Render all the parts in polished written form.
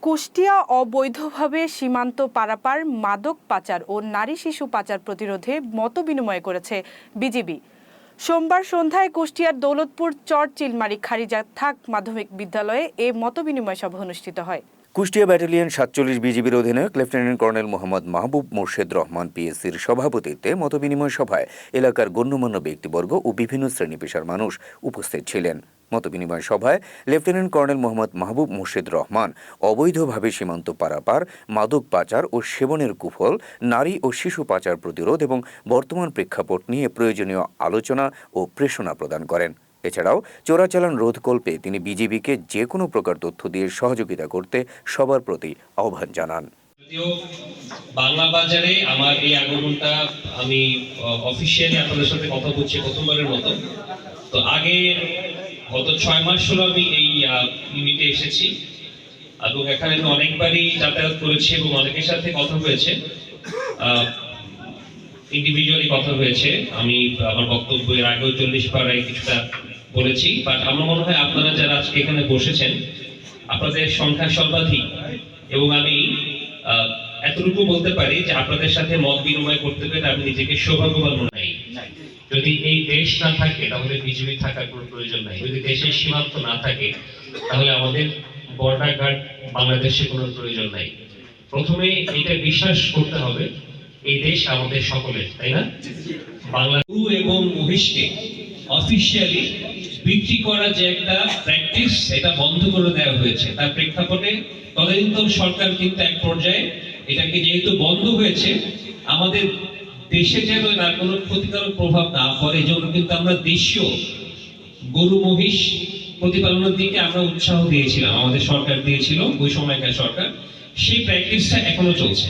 কুষ্টিয়া অবৈধভাবে সীমান্ত পারাপার, মাদক পাচার ও নারী শিশু পাচার প্রতিরোধে মতবিনিময় করেছে বিজিবি। সোমবার সন্ধ্যায় কুষ্টিয়ার দৌলতপুর চর চিলমারি খারিজা থাক মাধ্যমিক বিদ্যালয়ে এ মতবিনিময় সভা অনুষ্ঠিত হয়। কুষ্টিয়া ব্যাটালিয়ন ৪৭ বিজিবির অধীনক লেফটেন্যান্ট কর্নেল মোহাম্মদ মাহবুব মোর্শেদ রহমান পিএসসির সভাপতিত্বে মতবিনিময় সভায় এলাকার গণ্যমান্য ব্যক্তিবর্গ ও বিভিন্ন শ্রেণী পেশার মানুষ উপস্থিত ছিলেন। মতবিনিময় সভায় লেফটেন্যান্ট কর্নেল মোহাম্মদ মাহবুব মোর্শেদ রহমান অবৈধভাবে সীমান্ত পারাপার, মাদক পাচার ও সেবনের কুফল, নারী ও শিশু পাচার প্রতিরোধ এবং বর্তমান প্রেক্ষাপট নিয়ে প্রয়োজনীয় আলোচনা ও প্রেষণা প্রদান করেন। এছাড়াও চোরাচালান রোধকল্পে তিনি বিজিবিকে যে কোনো প্রকার তথ্য দিয়ে সহযোগিতা করতে সবার প্রতি আহ্বান জানান। বাংলা বাজারে আমার এই আগমনটা আমি অফিসিয়ালি আপনাদের সাথে কথা বলছি প্রথমবারের মতো। তো আগে গত 6 মাস হলো আমি এই ইউনিটে এসেছি এবং এখানে আমি অনেকবারই যাতায়াত করেছি এবং অনেকের সাথে কথা হয়েছে, ইন্ডিভিজুয়ালি কথা হয়েছে। আমি আমার বক্তব্যের আগেও 40 পারায় কিছুটা বলেছি, বাট আমার মনে হয় আপনারা যারা আজকে এখানে বসেছেন আপনাদের সংখ্যা সর্বাধিক এবং আমি এতটুকু বলতে পারি যে আপনাদের সাথে মত বিনিময় করতে পেরে আমি নিজেকে সৌভাগ্যবান মনে করি। যদি এই দেশ না থাকে তাহলে বিজিবি থাকার কোনো প্রয়োজন নাই। যদি দেশের সীমান্ত না থাকে তাহলে আমাদের বর্ডার গার্ড বাংলাদেশে কোনো প্রয়োজন নাই। প্রথমে এটা বিশ্বাস করতে হবে এই দেশ আমাদের সকলের, তাই না? বাংলা এবং মহিষকে অফিসিয়ালি বিক্রি করা যে একটা প্র্যাকটিস, এটা বন্ধ করে দেওয়া হয়েছে। তার প্রেক্ষাপটে তদানীন্তন সরকার কিন্তু এক পর্যায়ে এটাকে যেহেতু বন্ধ হয়েছে, আমাদের দেশে যেন তার কোনো ক্ষতিকারক প্রভাব না পড়ে এই জন্য কিন্তু আমরা দেশীয় গরু মহিষ প্রতিপালনের দিকে আমরা উৎসাহ দিয়েছিলাম, আমাদের সরকার দিয়েছিল, ওই সময়কার সরকার। সেই প্র্যাকটিসটা এখনো চলছে,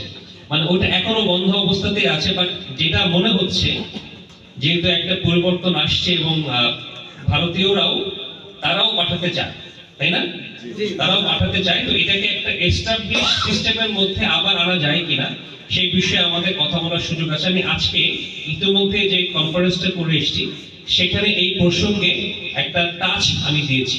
মানে ওটা এখনো বন্ধ অবস্থাতেই আছে। বাট যেটা মনে হচ্ছে যেহেতু একটা পরিবর্তন আসছে এবং ভারতীয়রাও তারাও পাঠাতে চায়, তাই না? তারাও পাঠাতে চায়। তো এটাকে একটা এস্টাবলিশ সিস্টেমের মধ্যে আবার আনা যায় কিনা সেই বিষয়ে আমাদের কথা বলার সুযোগ আছে। আমি আজকে ইতিমধ্যে যে কনফারেন্সটা করে এসেছি সেখানে এই প্রসঙ্গে একটা টাচ আমি দিয়েছি।